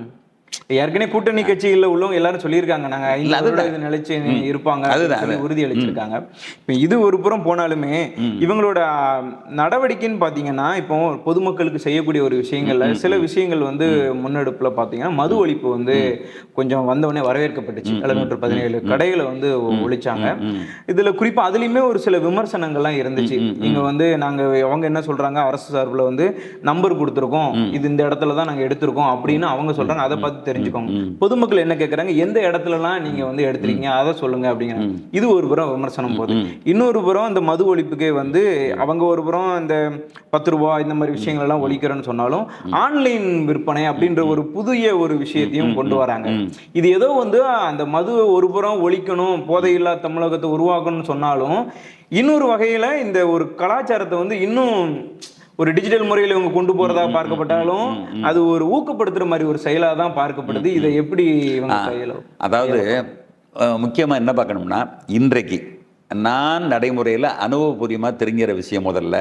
ஏற்கனவே கூட்டணி கட்சிகள்ல உள்ளவங்க எல்லாரும் சொல்லியிருக்காங்க, நாங்க இல்ல, அதுதான். இது நிலைச்சு இருப்பாங்க அதுதான், சொல்லி உறுதி அளிச்சிருக்காங்க. இப்ப இது ஒரு புறம் போனாலுமே இவங்களோட நடவடிக்கைன்னு பாத்தீங்கன்னா, இப்போ பொதுமக்களுக்கு செய்யக்கூடிய ஒரு விஷயங்கள்ல சில விஷயங்கள் வந்து முன்னெடுப்புல பாத்தீங்கன்னா மது ஒழிப்பு வந்து கொஞ்சம் வந்தவொடனே வரவேற்கப்பட்டுச்சு. 717 கடைகளை வந்து ஒழிச்சாங்க. இதுல குறிப்பா அதுலயுமே ஒரு சில விமர்சனங்கள்லாம் இருந்துச்சு. இங்க வந்து நாங்க அவங்க என்ன சொல்றாங்க, அரசு சார்பில் வந்து நம்பர் கொடுத்துருக்கோம், இது இந்த இடத்துல தான் நாங்க எடுத்திருக்கோம் அப்படின்னு அவங்க சொல்றாங்க. அதை பார்த்து தெரிஞ்சுக்கோங்க. பொதுமக்கள் என்ன கேட்கறாங்க, எந்த இடத்துலலாம் நீங்க வந்து எடுத்துறீங்க அதை சொல்லுங்க அப்படிங்கிறாங்க. இது ஒரு புறம் விமர்சனம் போது. இன்னொரு புறம் இந்த மது ஒழிப்புக்கே வந்து அவங்க ஒரு புறம் இந்த 10 ரூபாய் இந்த மாதிரி விஷயங்கள் எல்லாம் ஒழிக்கிறேன்னு சொன்னாலும் ஆன்லைன் விற்பனை அப்படின்ற ஒரு புதிய ஒரு விஷயத்தையும் கொண்டு வராங்க. இது ஏதோ வந்து அந்த மது ஒரு புறம் ஒழிக்கணும், போதையில்லா தமிழகத்தை உருவாக்கணும்னு சொன்னாலும் இன்னொரு வகையில இந்த ஒரு கலாச்சாரத்தை வந்து இன்னும் ஒரு டிஜிட்டல் முறையில் இவங்க கொண்டு போறதா பார்க்கப்பட்டாலும் அது ஒரு ஊக்கப்படுத்துற மாதிரி ஒரு செயலா தான் பார்க்கப்படுது. இதை எப்படி இவங்க கையிலும், அதாவது முக்கியமா என்ன பார்க்கணும்னா, இன்றைக்கு நான் நடைமுறையில் அனுபவபூர்வமாக தெரிஞ்சிற விஷயம் முதல்ல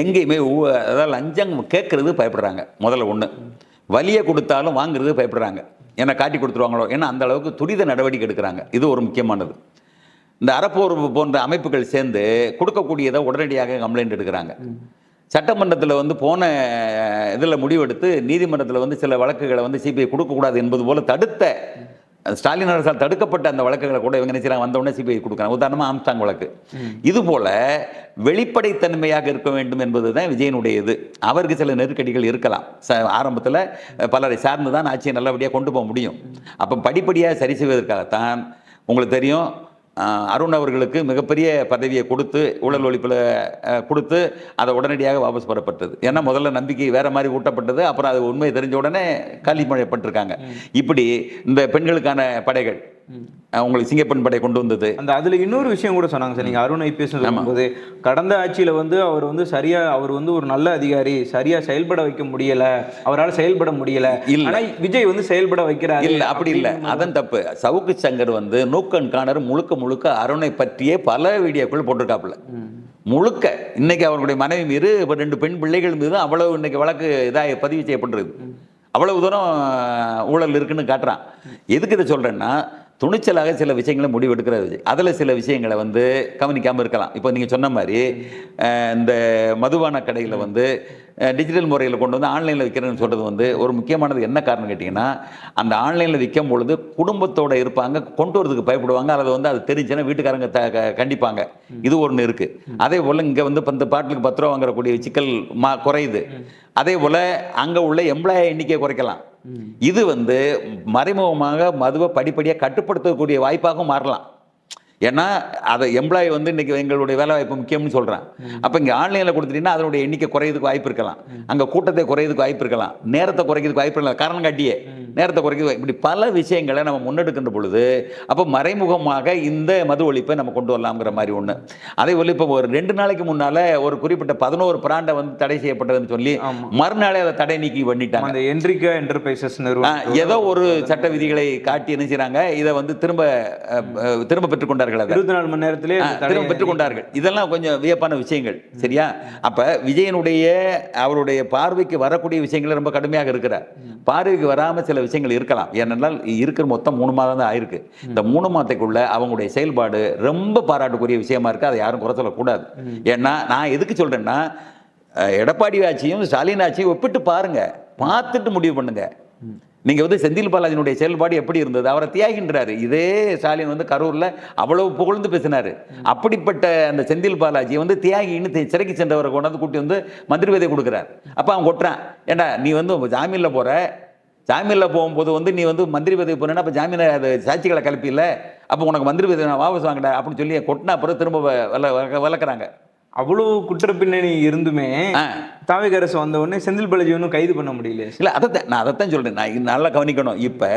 எங்கேயுமே அதாவது லஞ்சம் கேட்கறது பயப்படுறாங்க. முதல்ல ஒன்று, வலியை கொடுத்தாலும் வாங்குறது பயப்படுறாங்க. ஏன்னா காட்டி கொடுத்துருவாங்களோ, ஏன்னா அந்த அளவுக்கு துரித நடவடிக்கை எடுக்கிறாங்க. இது ஒரு முக்கியமானது. இந்த அறப்போர் போன்ற அமைப்புகள் சேர்ந்து கொடுக்கக்கூடியதை உடனடியாக கம்ப்ளைண்ட் எடுக்கிறாங்க. சட்டமன்றத்தில் வந்து போன இதில் முடிவெடுத்து நீதிமன்றத்தில் வந்து சில வழக்குகளை வந்து சிபிஐ கொடுக்கக்கூடாது என்பது போல தடுத்த ஸ்டாலின் அரசால் தடுக்கப்பட்ட அந்த வழக்குகளை கூட இவங்க நினைச்சாங்க வந்தவுடனே சிபிஐ கொடுக்குறாங்க. உதாரணமாக ஆம்ஸ்டாங் வழக்கு. இது போல வெளிப்படைத்தன்மையாக இருக்க வேண்டும் என்பது தான் விஜயனுடைய இது. அவருக்கு சில நெருக்கடிகள் இருக்கலாம். ஆரம்பத்தில் பலரை சார்ந்து தான் ஆட்சியை நல்லபடியாக கொண்டு போக முடியும். அப்போ படிப்படியாக சரி செய்வதற்காகத்தான் உங்களுக்கு தெரியும், அருண் அவர்களுக்கு மிகப்பெரிய பதவியை கொடுத்து ஊழல் ஒழிப்பில் கொடுத்து அதை உடனடியாக வாபஸ் பெறப்பட்டது. ஏன்னா முதல்ல நம்பிக்கை வேற மாதிரி ஊட்டப்பட்டது, அப்புறம் அது உண்மையை தெரிஞ்ச உடனே காலி பண்ணப்பட்டிருக்காங்க. இப்படி இந்த பெண்களுக்கான படைகள் உங்களுக்கு சிங்கப்பெண் படை கொண்டு வந்தது. அந்த அதுல இன்னொரு விஷயம் கூட சொன்னாங்க சார், நீங்க அருண் ஐபிஎஸ் சொல்லும்போது கடந்த ஆட்சியில வந்து அவர் வந்து சரியா, அவர் வந்து ஒரு நல்ல அதிகாரி, சரியா செயல்பட வைக்க முடியல, அவரால் செயல்பட முடியல. ஆனா விஜய் வந்து செயல்பட வைக்கிறாரு. இல்ல, அப்படி இல்ல, அதன் தப்பு. சவுக்கு சங்கர் வந்து நூக்கன் காணர் முழுக்க முழுக்க அருணை பற்றியே பல வீடியோக்கள் போட்டிருக்காப்புல. முழுக்க இன்னைக்கு அவர்களுடைய மனைவி மீது 2 பெண் பிள்ளைகள் மீது அவ்வளவு இன்னைக்கு வழக்கு இதாக பதிவு செய்யப்பட்டிருக்கு. அவ்வளவு தூரம் ஊழல் இருக்குன்னு காட்டுறான். எதுக்கு இதை சொல்றேன்னா, துணிச்சலாக சில விஷயங்களை முடிவெடுக்கிறது விஜய். அதில் சில விஷயங்களை வந்து கவனிக்காமல் இருக்கலாம். இப்போ நீங்கள் சொன்ன மாதிரி இந்த மதுபான கடையில் வந்து டிஜிட்டல் முறையில் கொண்டு வந்து ஆன்லைனில் விற்கிறேன்னு சொல்கிறது வந்து ஒரு முக்கியமானது. என்ன காரணம் கேட்டிங்கன்னா, அந்த ஆன்லைனில் விற்கும் பொழுது குடும்பத்தோடு இருப்பாங்க, கொண்டு வரதுக்கு பயப்படுவாங்க. அல்லது வந்து அது தெரிஞ்சுன்னா வீட்டுக்காரங்க கண்டிப்பாங்க. இது ஒன்று இருக்குது. அதே போல் இங்கே வந்து 10 பாட்டிலுக்கு 10 ரூபா வாங்கக்கூடிய சிக்கல் குறையுது. அதே போல் அங்கே உள்ள எம்ப்ளாயி எண்ணிக்கையை குறைக்கலாம். இது வந்து மறைமுகமாக மதுவை படிப்படியாக கட்டுப்படுத்தக்கூடிய வாய்ப்பாகவும் மாறலாம். ஏன்னா அதை எம்ப்ளாயி வந்து இன்னைக்கு எங்களுடைய வேலை வாய்ப்பு முக்கியம்னு சொல்கிறேன். அப்போ இங்கே ஆன்லைனில் கொடுத்துட்டீங்கன்னா அதனுடைய எண்ணிக்கை குறையிறதுக்கு வாய்ப்பு இருக்கலாம், அங்கே கூட்டத்தை குறையிறதுக்கு வாய்ப்பு இருக்கலாம், நேரத்தை குறைக்கிறதுக்கு வாய்ப்பு இருக்கலாம். காரணம் காட்டியே நேரத்தை குறைக்கிறது, இப்படி பல விஷயங்களை நம்ம முன்னெடுக்கின்ற பொழுது அப்போ மறைமுகமாக இந்த மது ஒழிப்பை நம்ம கொண்டு வரலாம்ங்கிற மாதிரி ஒன்று. அதே போல் இப்போ ஒரு 2 நாளைக்கு முன்னால் ஒரு குறிப்பிட்ட 11 பிராண்டை வந்து தடை செய்யப்பட்டதுன்னு சொல்லி மறுநாளே அதை தடை நீக்கி பண்ணிட்டாங்க. அந்த என்ட்ரிகா என்டர்பிரைசஸ் ஏதோ ஒரு சட்ட விதிகளை காட்டி என்ன செய்றாங்க, இதை வந்து திரும்ப பெற்றுக்கொண்டார்கள். 24 மணி நேரத்திலே திரும்ப பெற்றுக்கொண்டார்கள். இதெல்லாம் கொஞ்சம் வியப்பான விஷயங்கள். சரியா? அப்ப விஜயனுடைய அவருடைய பார்வைக்கு வரக்கூடிய விஷயங்கள் ரொம்ப கடுமையாக இருக்கிறார். பார்வைக்கு வராம சில விஷயங்கள் இருக்கலாம். ஏனென்றால் இருக்கிற மொத்தம் 3 மாதம் தான் ஆயிருக்கு. இந்த 3 மாதத்துக்குள்ள அவங்களுடைய செயல்பாடு ரொம்ப பாராட்டுக்குரிய விஷயமா இருக்கு. அதை யாரும் குறை சொல்லக்கூடாது. ஏன்னா நான் எதுக்கு சொல்றேன்னா, எடப்பாடி ஆட்சியும் ஸ்டாலின் ஆட்சியும் ஒப்பிட்டு பாருங்க, பார்த்துட்டு முடிவு பண்ணுங்க. நீங்கள் வந்து செந்தில் பாலாஜினுடைய செயல்பாடு எப்படி இருந்தது, அவரை தியாகின்றாரு. இதே ஸ்டாலின் வந்து கரூரில் அவ்வளவு புகழ்ந்து பேசினார். அப்படிப்பட்ட அந்த செந்தில் பாலாஜி வந்து தியாகின்னு சிறைக்கு சென்றவரை கொண்டாந்து கூட்டி வந்து மந்திரி பதவி கொடுக்குறார். அப்போ அவன் கொட்டுறான், ஏண்டா நீ வந்து ஜாமீனில் போகிற, ஜாமீனில் போகும்போது வந்து நீ வந்து மந்திரி பதவி போனேன்னா அப்போ ஜாமீனை அது சாட்சிகளை கலப்பில்லை, அப்போ உனக்கு மந்திரி பதவி நான் வாபஸ் வாங்கடா அப்படின்னு சொல்லி கொட்டினா அப்புறம் திரும்ப வளர்க்குறாங்க. அவ்வளவு குற்ற பின்னணி இருந்துமே தாவேக அரசு வந்த உடனே செந்தில் பாலாஜி ஒன்றும் கைது பண்ண முடியல. இல்லை, நான் அதைத்தான் சொல்கிறேன். நான் நல்லா கவனிக்கணும். இப்போ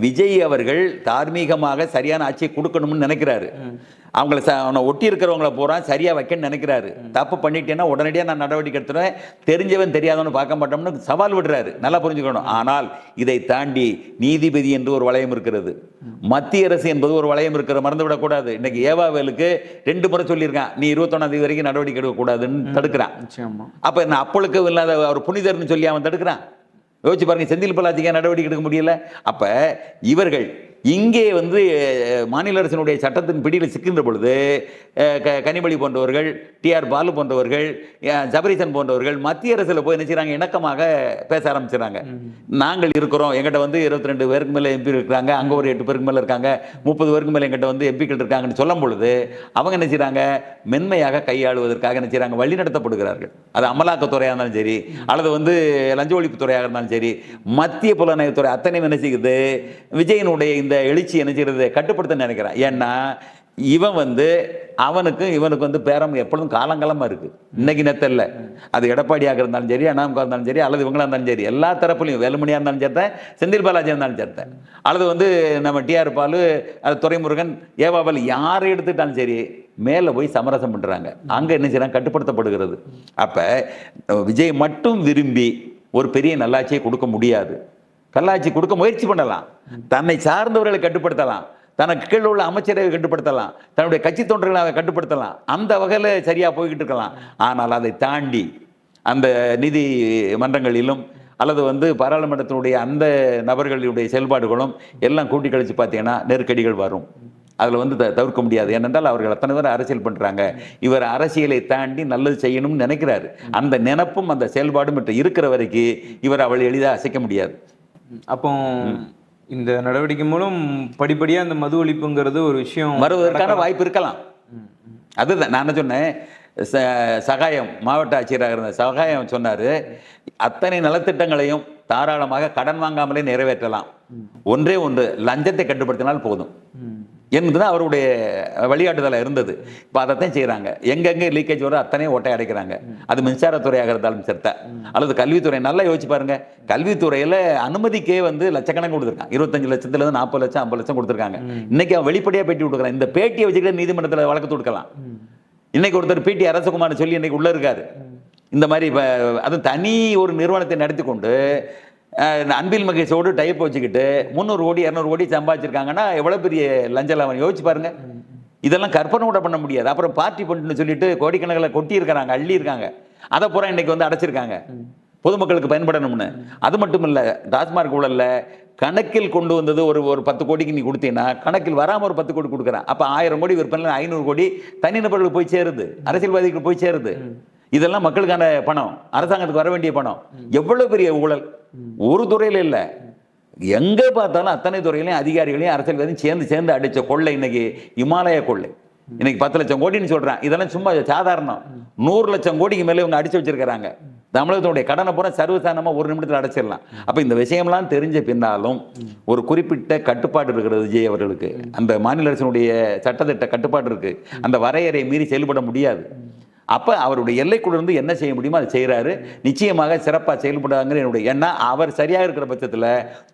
விஜய் அவர்கள் தார்மீகமாக சரியான ஆட்சியை கொடுக்கணும்னு நினைக்கிறாரு. அவங்கள அவனை ஒட்டி இருக்கிறவங்கள பூரா சரியாக வைக்கணும்னு நினைக்கிறாரு. தப்பு பண்ணிட்டேன்னா உடனடியாக நான் நடவடிக்கை எடுத்துருவேன், தெரிஞ்சவன் தெரியாதவனு பார்க்க மாட்டோம்னு சவால் விடுறாரு. நல்லா புரிஞ்சுக்கணும். ஆனால் இதை தாண்டி நீதிபதி என்று ஒரு வளையம் இருக்கிறது, மத்திய அரசு என்பது ஒரு வளையம் இருக்கிற மறந்து விடக்கூடாது. இன்னைக்கு ஏவாவேலுக்கு 2 முறை சொல்லியிருக்கான், நீ 21ஆம் தேதி வரைக்கும் நடவடிக்கை எடுக்கக்கூடாதுன்னு தடுக்கிறான். அப்போ என்ன அப்பளுக்கு இல்லாத ஒரு புனிதர்னு சொல்லி அவன் தடுக்கிறான்? யோசிச்சு பாருங்க, செந்தில் பாலாஜிக்கு நடவடிக்கை எடுக்க முடியல. அப்போ இவர்கள் இங்கே மாநில அரசினுடைய சட்டத்தின் பிடியில் சிக்கின்ற பொழுது கனிமொழி போன்றவர்கள், டிஆர் பாலு போன்றவர்கள், ஜபரீசன் போன்றவர்கள் மத்திய அரசில் போய் என்ன செய்றாங்க, இணக்கமாக பேச ஆரம்பிச்சுறாங்க. நாங்கள் இருக்கிறோம், எங்கிட்ட 22 பேருக்கு மேலே எம்பி இருக்கிறாங்க, அங்கே ஒரு 8 பேருக்கு மேலே இருக்காங்க, 30 பேருக்கு மேலே எங்கிட்ட எம்பிக்கள் இருக்காங்கன்னு சொல்லும் பொழுது அவங்க என்ன செய்றாங்க, மென்மையாக கையாளுவதற்காக என்ன செய்றாங்க, வழி நடத்தப்படுகிறார்கள். அது அமலாக்கத்துறையாக இருந்தாலும் சரி, அல்லது லஞ்ச ஒழிப்பு துறையாக இருந்தாலும் சரி, மத்திய புலனாய்வுத்துறை அத்தனை என்ன செய்யுது, விஜயனுடைய இந்த எழுச்சி என்ன செய்யறது கட்டுப்படுத்த நினைக்கிறான். ஏன்னா இவன் அவனுக்கு இவனுக்கு பேரம் எப்பொழுதும் காலங்காலமா இருக்கு. இன்னைக்கு நேரத்தில் அது எடப்பாடியாக இருந்தாலும் சரி, அண்ணாமகா இருந்தாலும் சரி, அல்லது இவங்களா இருந்தாலும் சரி, எல்லா தரப்புலையும் வேலுமணியா இருந்தாலும் சேர்த்த, செந்தில் பாலாஜி இருந்தாலும் சேர்த்த, அல்லது நம்ம டிஆர் பாலு, அது துரைமுருகன், ஏவாவல் யாரை எடுத்துட்டாலும் சரி மேலே போய் சமரசம் பண்றாங்க. அங்க என்ன செய்யறாங்க, கட்டுப்படுத்தப்படுகிறது. அப்ப விஜய் மட்டும் விரும்பி ஒரு பெரிய நல்லாட்சியை கொடுக்க முடியாது. கல்லாட்சி கொடுக்க முயற்சி பண்ணலாம், தன்னை சார்ந்தவர்களை கட்டுப்படுத்தலாம், தனக்கு கீழே உள்ள அமைச்சரை கட்டுப்படுத்தலாம், தன்னுடைய கட்சி தொண்டர்களை அதை கட்டுப்படுத்தலாம், அந்த வகையில் சரியா போய்கிட்டு இருக்கலாம். ஆனால் அதை தாண்டி அந்த நீதி மன்றங்களிலும் அல்லது பாராளுமன்றத்தினுடைய அந்த நபர்களுடைய செயல்பாடுகளும் எல்லாம் கூட்டி கழிச்சு பார்த்தீங்கன்னா நெருக்கடிகள் வரும். அதில் தவிர்க்க முடியாது. ஏனென்றால் அவர்கள் அத்தனை பேர் அரசியல் பண்ணுறாங்க. இவர் அரசியலை தாண்டி நல்லது செய்யணும்னு நினைக்கிறாரு. அந்த நினைப்பும் அந்த செயல்பாடும் இருக்கிற வரைக்கும் இவர் அவள் எளிதாக அசைக்க முடியாது. அப்போ இந்த நடவடிக்கை மூலம் படிப்படியாக அந்த மது ஒழிப்புங்கிறது ஒரு விஷயம் வருவதற்கான வாய்ப்பு இருக்கலாம். அதுதான் நான் என்ன சொன்னேன், சகாயம் மாவட்ட ஆட்சியராக இருந்த சகாயம் சொன்னார், அத்தனை நலத்திட்டங்களையும் தாராளமாக கடன் வாங்காமலே நிறைவேற்றலாம், ஒன்றே ஒன்று லஞ்சத்தை கட்டுப்படுத்தினால் போதும் என்பதுதான் அவருடைய வழிகாட்டுதலாக இருந்தது. இப்போ அதைத்தான் செய்கிறாங்க. எங்கெங்கே லீக்கேஜ் வரும் அத்தனையும் ஓட்டை அடைக்கிறாங்க. அது மின்சாரத்துறையாக இருந்தாலும் சரி, அல்லது கல்வித்துறை. நல்லா யோசிச்சு பாருங்க, கல்வித்துறையில் அனுமதிக்கே லட்சக்கணக்கு கொடுத்துருக்காங்க. 25 லட்சத்துலேருந்து 40 லட்சம் 50 லட்சம் கொடுத்துருக்காங்க. இன்னைக்கு அவன் வெளிப்படையாக பேட்டி கொடுக்குறான். இந்த பேட்டியை வச்சுக்கிட்டு நீதிமன்றத்தில் வழக்கு தொடுக்கலாம். இன்னைக்கு ஒருத்தர் பிடி அரசகுமார்னு சொல்லி இன்னைக்கு உள்ள இருக்காரு. இந்த மாதிரி அது தனி ஒரு நிறுவனத்தை நடத்தி கொண்டு அன்பில் மகேஷோடு டைப் வச்சுக்கிட்டு 300 கோடி 200 கோடி சம்பாதிச்சிருக்காங்கன்னா எவ்வளோ பெரிய லஞ்ச லாபம் யோசிச்சு பாருங்க. இதெல்லாம் கற்பனை கூட பண்ண முடியாது. அப்புறம் பார்ட்டி பண்ணுன்னு சொல்லிட்டு கோடிக்கணக்கில் கொட்டி இருக்கிறாங்க, அள்ளி இருக்காங்க. அதை பூரா இன்னைக்கு அடைச்சிருக்காங்க பொதுமக்களுக்கு பயன்படணும்னு. அது மட்டும் இல்லை, டாஸ்மார்க் ஊழல்ல கணக்கில் கொண்டு வந்தது ஒரு 10 கோடிக்கு நீ கொடுத்தீங்கன்னா கணக்கில் வராமல் ஒரு 10 கோடி கொடுக்குறேன். அப்போ 1000 கோடி விற்பனை 500 கோடி தனிநபர்களுக்கு போய் சேருது, அரசியல்வாதிகளுக்கு போய் சேருது. இதெல்லாம் மக்களுக்கான பணம், அரசாங்கத்துக்கு வர வேண்டிய பணம். எவ்வளவு பெரிய ஊழல்! ஒரு துறையில இல்லை, எங்க பார்த்தாலும் அத்தனை துறையிலையும் அதிகாரிகளையும் அரசியல்வாதியும் சேர்ந்து அடிச்ச கொள்ளை இன்னைக்கு இமாலய கொள்ளை. இன்னைக்கு 10 லட்சம் கோடின்னு சொல்றேன். இதெல்லாம் சும்மா சாதாரணம். 100 லட்சம் கோடிக்கு மேலே இவங்க அடிச்சு வச்சிருக்கிறாங்க. தமிழகத்தினுடைய கடனை பூரா சர்வசாதாரணமாக ஒரு நிமிடத்தில் அடைச்சிடலாம். அப்போ இந்த விஷயம்லாம் தெரிஞ்ச பின்னாலும் ஒரு குறிப்பிட்ட கட்டுப்பாடு இருக்கிறது விஜய் அவர்களுக்கு. அந்த மாநில அரசினுடைய சட்டத்திட்ட கட்டுப்பாடு இருக்கு. அந்த வரையறை மீறி செயல்பட முடியாது. அப்போ அவருடைய எல்லைக்குள்ள இருந்து என்ன செய்ய முடியுமோ அதை செய்கிறாரு. நிச்சயமாக சிறப்பாக செயல்படாங்கிற என்னுடைய எண்ணம். அவர் சரியாக இருக்கிற பட்சத்தில்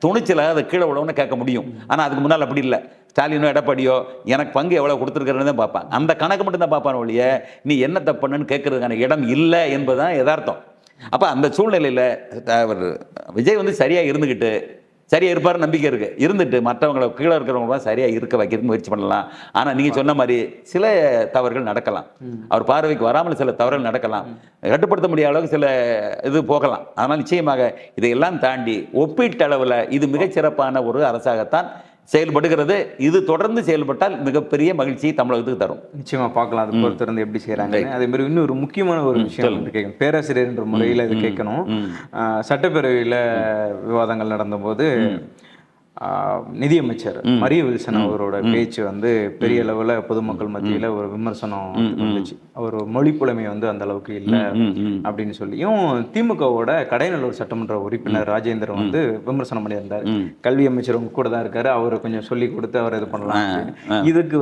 துணிச்சலாக அதை கீழே உள்ளவன்னு கேட்க முடியும். ஆனால் அதுக்கு முன்னால் அப்படி இல்லை. ஸ்டாலினோ எடப்பாடியோ எனக்கு பங்கு எவ்வளோ கொடுத்துருக்கிறன்னு தான் பார்ப்பான். அந்த கணக்கு மட்டும் தான் பார்ப்பான் ஒழிய நீ என்ன தப்புன்னு கேட்கறதுக்கான இடம் இல்லை என்பதுதான் யதார்த்தம். அப்போ அந்த சூழ்நிலையில் அவர் விஜய் சரியாக இருந்துக்கிட்டு சரியாக இருப்பார் நம்பிக்கை இருக்குது. இருந்துட்டு மற்றவங்களை கீழே இருக்கிறவங்களாம் சரியாக இருக்க வைக்கிறதுக்கு முயற்சி பண்ணலாம். ஆனால் நீங்கள் சொன்ன மாதிரி சில தவறுகள் நடக்கலாம். அவர் பார்வைக்கு வராமல் சில தவறுகள் நடக்கலாம். கட்டுப்படுத்த முடியாத அளவுக்கு சில இது போகலாம். ஆனால் நிச்சயமாக இதையெல்லாம் தாண்டி ஒப்பீட்டளவில் இது மிகச்சிறப்பான ஒரு அரசாகத்தான் செயல்படுகிறது. இது தொடர்ந்து செயல்பட்டால் மிகப்பெரிய மகிழ்ச்சியை தமிழகத்துக்கு தரும். நிச்சயமா பார்க்கலாம் அது பொறுத்திருந்து எப்படி செய்யறாங்க. அதே மாதிரி இன்னும் ஒரு முக்கியமான ஒரு விஷயம் கேட்கணும். பேராசிரியர் என்ற முறையில் இது கேட்கணும். சட்டப்பேரவையில் விவாதங்கள் நடந்தபோது நிதியமைச்சர் மரிய வில்சன் அவரோட பேச்சு பெரிய அளவில் பொதுமக்கள் மத்தியில் ஒரு விமர்சனம் வந்துச்சு. அவர் மொழி புலமை அந்த அளவுக்கு இல்லை அப்படின்னு சொல்லியும் திமுகவோட கடைநல்லூர் சட்டமன்ற உறுப்பினர் ராஜேந்திரன் விமர்சனம் பண்ணியிருந்தார். கல்வி அமைச்சர் கூட தான் இருக்காரு, அவரை கொஞ்சம் சொல்லி கொடுத்து அவர் இது பண்ணலாம். இதுக்கு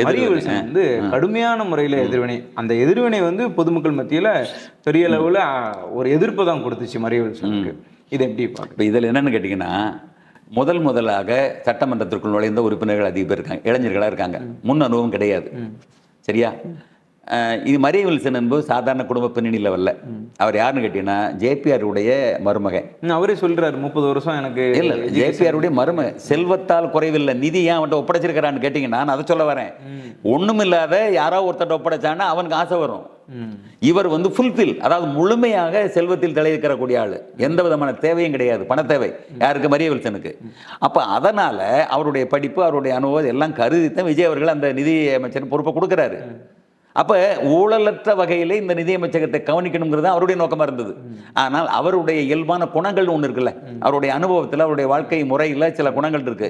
மரிய வில்சன் கடுமையான முறையில் எதிர்வினை, அந்த எதிர்வினை பொதுமக்கள் மத்தியில் பெரிய அளவில் ஒரு எதிர்ப்பு தான் கொடுத்துச்சு மரிய வில்சனுக்கு. இதை எப்படி பார்க்க? இதில் என்னன்னு கேட்டிங்கன்னா, முதலாக சட்டமன்றத்திற்குள் நுழைந்த உறுப்பினர்கள் அதிக பேர் இருக்காங்க, இளைஞர்களாக இருக்காங்க, முன் அனுபவம் கிடையாது. சரியா? இது மரிய வில்சன் என்பது சாதாரண குடும்ப பின்னணியில் வரல. அவர் யாருன்னு கேட்டீங்கன்னா ஜேபிஆர் உடைய மருமகன். அவரே சொல்றாரு 30 வருஷம் எனக்கு இல்லை, ஜேபிஆர் உடைய மருமகன். செல்வத்தால் குறைவில்லை, நிதி ஏன் அவன்கிட்ட ஒப்படைச்சிருக்கிறான்னு கேட்டீங்கன்னா நான் அதை சொல்ல வரேன். ஒண்ணுமில்லாத யாரோ ஒருத்தட்ட ஒப்படைச்சான்னா அவனுக்கு ஆசை வரும். இவர் வந்து ஃபுல்ஃபில், அதாவது முழுமையாக செல்வத்தில் தலையிருக்கிற ஆளு, எந்த விதமான தேவையும் கிடையாது, பண தேவை யாருக்கு? மரிய வில்சனுக்கு. அப்ப அதனால அவருடைய படிப்பு, அவருடைய அனுபவம் எல்லாம் கருதித்தான் விஜய் அவர்கள் அந்த நிதி அமைச்சர் பொறுப்பை கொடுக்குறாரு. அப்ப ஊழலற்ற வகையிலே இந்த நிதியமைச்சகத்தை கவனிக்கணுங்கிறது அவருடைய நோக்கமா இருந்தது. ஆனால் அவருடைய இயல்பான குணங்கள் ஒன்று இருக்குல்ல, அவருடைய அனுபவத்தில், அவருடைய வாழ்க்கை முறையில் சில குணங்கள் இருக்கு.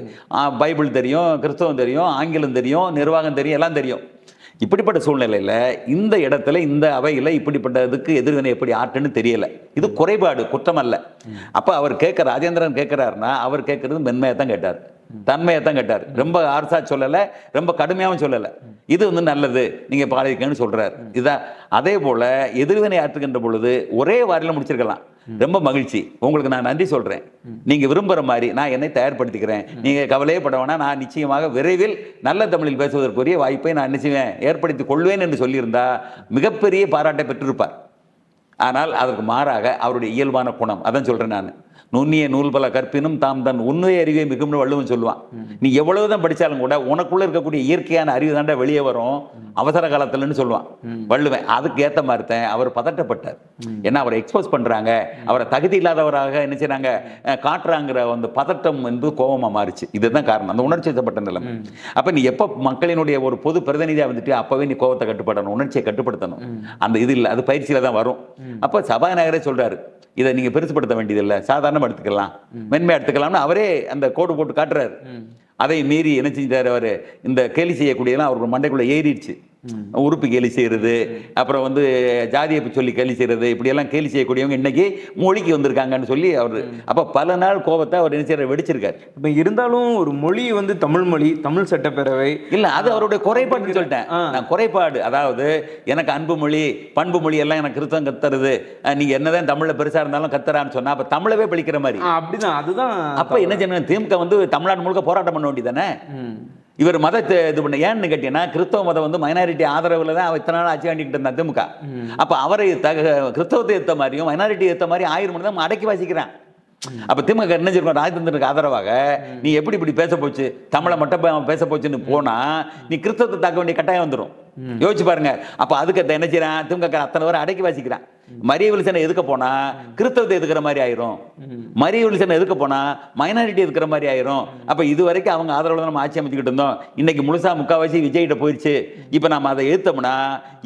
பைபிள் தெரியும், கிறிஸ்தவம் தெரியும், ஆங்கிலம் தெரியும், நிர்வாகம் தெரியும், எல்லாம் தெரியும். இப்படிப்பட்ட சூழ்நிலையில் இந்த இடத்துல, இந்த அவையில் இப்படிப்பட்டதுக்கு எதிர்வினை எப்படி ஆற்றுன்னு தெரியல. இது குறைபாடு, குற்றம் அல்ல. அப்போ அவர் ராஜேந்திரன் கேட்கிறாருன்னா அவர் கேட்கறது மென்மையாக தான் கேட்டார், தன்மையை தான் கேட்டார். ரொம்ப ஆர்சா சொல்லலை, ரொம்ப கடுமையாகவும் சொல்லலை. இது வந்து நல்லது, நீங்க பாலிக்கன்னு சொல்றாரு. இதான். அதே போல எதிர்வினை ஆற்றுகின்ற பொழுது ஒரே வாரில முடிச்சிருக்கலாம். ரொம்ப மகிழ்ச்சி, உங்களுக்கு நான் நன்றி சொல்றேன். நீங்க விரும்புற மாதிரி நான் என்னை தயார்படுத்திக்கிறேன், நீங்க கவலையே பட வேணா, நான் நிச்சயமாக விரைவில் நல்ல தமிழில் பேசுவதற்குரிய வாய்ப்பை நான் நிச்சயம் ஏற்படுத்தி கொள்வேன் என்று சொல்லியிருந்தா மிகப்பெரிய பாராட்டை பெற்றிருப்பார். ஆனால் அதற்கு மாறாக அவருடைய இயல்பான குணம், அதான் சொல்றேன் நான். நுண்ணிய நூல் பல கற்பினும் தாம் தன் உண்மை அறிவே மிகும்னு வள்ளுவன் சொல்லுவான். நீ எவ்வளவுதான் படிச்சாலும் கூட உனக்குள்ள இருக்கக்கூடிய இயற்கையான அறிவு தாண்டா வெளியே வரும் அவசர காலத்துலன்னு சொல்லுவான் வள்ளுவன். அதுக்கு ஏற்ற மாதிரி தான் அவர் பதட்டப்பட்டார். ஏன்னா அவரை எக்ஸ்போஸ் பண்றாங்க, அவரை தகுதி இல்லாதவராக என்ன செய்றாங்க காட்டுறாங்கிற அந்த பதட்டம் என்பது கோபமா மாறிச்சு. இதுதான் காரணம், அந்த உணர்ச்சி வசப்பட்ட நிலைமை. அப்ப நீ எப்ப மக்களினுடைய ஒரு பொது பிரதிநிதியா வந்துட்டு அப்பவே நீ கோபத்தை கட்டுப்படணும், உணர்ச்சியை கட்டுப்படுத்தணும். அந்த இது இல்லை, அது பயிற்சியில தான் வரும். அப்ப சபாநாயகரே சொல்றாரு, இதை நீங்க பெருசுப்படுத்த வேண்டியதில்லை, சாதாரண எடுத்துக்கலாம், மென்மையா எடுத்துக்கலாம்னு அவரே அந்த கோடு போட்டு காட்டுறாரு. அதை மீறி என்ன செஞ்சாரு அவரு, இந்த கேலி செய்யக்கூடியதெல்லாம் அவருக்கு மண்டைக்குள்ள ஏறிடுச்சு. உறுப்பு கேலி செய்யறது, அப்புறம் வந்து ஜாதியை சொல்லி கேலி செய்யறது, இப்படியெல்லாம் கேலி செய்யக்கூடியவங்க இன்னைக்கு மொழிக்கு வந்திருக்காங்கன்னு சொல்லி அவர் அப்ப பல நாள் கோபத்தை அவர் என்ன செய்ய வெடிச்சிருக்காரு. இப்ப இருந்தாலும் ஒரு மொழி வந்து தமிழ் மொழி, தமிழ் சட்டப்பேரவை இல்ல, அது அவருடைய குறைபாடுன்னு சொல்லிட்டேன் நான். குறைபாடு, அதாவது எனக்கு அன்பு மொழி, பண்பு மொழி எல்லாம் எனக்கு கிறிஸ்தவம் கத்துறது, நீங்க என்னதான் தமிழ்ல பெருசா இருந்தாலும் கத்துறான்னு சொன்னா அப்ப தமிழவே பழிக்கிற மாதிரி. அப்படிதான், அதுதான். அப்ப என்ன செய்யணும், திமுக வந்து தமிழ்நாடு முழுக்க போராட்டம் பண்ண வேண்டியதானே. இவர் மதத்தை இது பண்ண ஏன்னு கேட்டீங்கன்னா கிறிஸ்தவ மதம் வந்து மைனாரிட்டி ஆதரவுல தான் இத்தனை நாள் ஆட்சி வாங்கிட்டு இருந்தா திமுக. அப்ப அவரை கிறிஸ்தவத்தை ஏற்ற மாதிரியும் மைனாரிட்டி ஏற்ற மாதிரி 1000 தான் அடக்கி வாசிக்கிறான். அப்ப திமுக என்ன செய்யணும், ராஜதந்திரனுக்கு ஆதரவாக நீ எப்படி இப்படி பேச போச்சு, தமிழை மட்டும் பேச போச்சுன்னு போனா நீ கிறிஸ்தவத்தை தாக்க வேண்டிய கட்டாயம் வந்துடும். யோசிச்சு பாருங்க. அப்ப அதுக்கு என்ன செய்யறான், திமுக அத்தனை பேரை அடக்கி வாசிக்கிறான். மரிய வில்சனை எதுக்க போனா கிறிஸ்தவத்தை எதுக்குற மாதிரி ஆயிரும், மரிய வில்சனை எதுக்க போனா மைனாரிட்டி எதுக்குற மாதிரி ஆயிரும். அப்ப இது வரைக்கும் அவங்க ஆதரவுல நம்ம ஆட்சி அமைச்சுக்கிட்டு இருந்தோம், இன்னைக்கு முழுசா முக்காவாசி விஜய்கிட்ட போயிடுச்சு. இப்ப நம்ம அதை ஏத்தோம்னா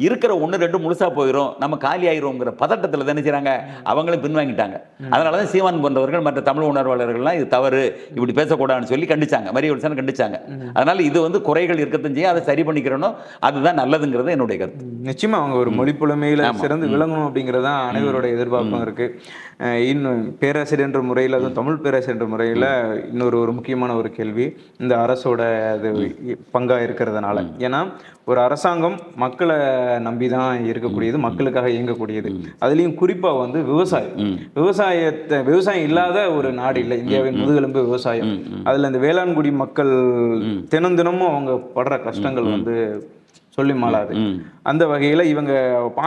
இருக்கிற 1-2 முழுசா போயிடும், நம்ம காலி ஆயிரும்ங்கிற பதட்டத்துல தானே செய்றாங்க, அவங்களும் பின்வாங்கிட்டாங்க. அதனாலதான் சீமான் போன்றவர்கள் மற்ற தமிழ் உணர்வாளர்கள்லாம் இது தவறு, இப்படி பேசக்கூடாதுன்னு சொல்லி கண்டிச்சாங்க, மரிய வில்சனை கண்டிச்சாங்க. அதனால இது வந்து குறைகள் இருக்கத்தான் செய்ய, அதை சரி பண்ணிக்கிறணும், அதுதான் நல்லதுங்கிறது என்னுடைய கருத்து. நிச்சயமா அவங்க ஒரு மொழி புலமையில சிறந்து விளங்கணும் அப்படிங்கிறதான் அனைவருடைய எதிர்பார்ப்பும் இருக்கு. இன்னும் பேராசிரியர் என்ற முறையில், அதுவும் தமிழ் பேராசிரியர் என்ற முறையில் இன்னொரு முக்கியமான ஒரு கேள்வி இந்த அரசோட அது பங்கா இருக்கிறதுனால. ஏன்னா ஒரு அரசாங்கம் மக்களை நம்பி தான் இருக்கக்கூடியது, மக்களுக்காக இயங்கக்கூடியது. அதுலேயும் குறிப்பாக வந்து விவசாயம் இல்லாத ஒரு நாடு இல்லை. இந்தியாவின் முதுகெலும்பு விவசாயம். அதில் இந்த வேளாண்குடி மக்கள் தினமும் அவங்க படுற கஷ்டங்கள் வந்து சொல்லி மாளாது. அந்த வகையில் இவங்க